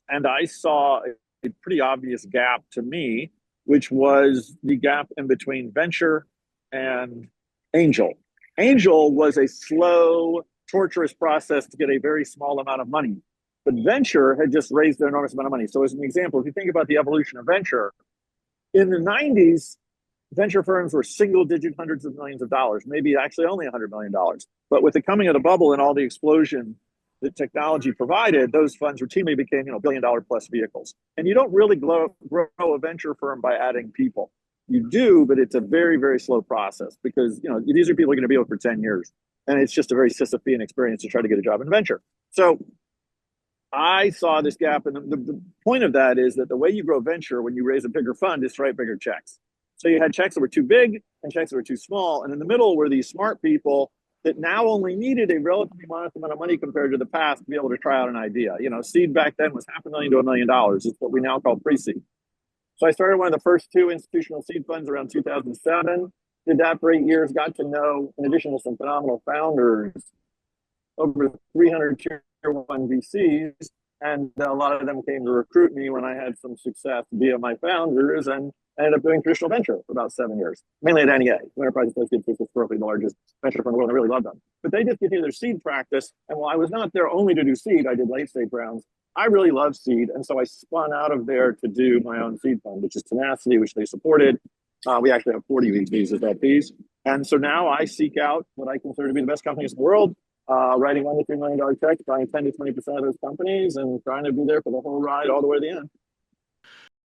P: And I saw a pretty obvious gap to me, which was the gap in between venture and angel. Angel was a slow, torturous process to get a very small amount of money. But venture had just raised an enormous amount of money. So as an example, if you think about the evolution of venture, in the 90s, venture firms were single-digit hundreds of millions of dollars, maybe actually only $100 million. But with the coming of the bubble and all the explosion that technology provided, those funds routinely became, billion-dollar plus vehicles. And you don't really grow a venture firm by adding people. You do, but it's a very, very slow process because, these are people going to be with for 10 years. And it's just a very Sisyphean experience to try to get a job in venture. So I saw this gap. And the point of that is that the way you grow venture when you raise a bigger fund is to write bigger checks. So you had checks that were too big and checks that were too small. And in the middle were these smart people that now only needed a relatively modest amount of money compared to the past to be able to try out an idea. Seed back then was $500,000 to $1 million. It's what we now call pre-seed. So I started one of the first 2 institutional seed funds around 2007. Did that for 8 years, got to know, in addition to some phenomenal founders, over 300 tier 1 VCs. And a lot of them came to recruit me when I had some success via my founders, and I ended up doing traditional venture for about 7 years, mainly at NEA, Enterprise Associates, which is historically the largest venture firm in the world. I really love them. But they just continued their seed practice. And while I was not there only to do seed, I did late stage rounds. I really love seed. And so I spun out of there to do my own seed fund, which is Tenacity, which they supported. We actually have 40 VCs as LPs. And so now I seek out what I consider to be the best companies in the world, writing $1 to $3 million checks, buying 10 to 20% of those companies, and trying to be there for the whole ride all the way to the end.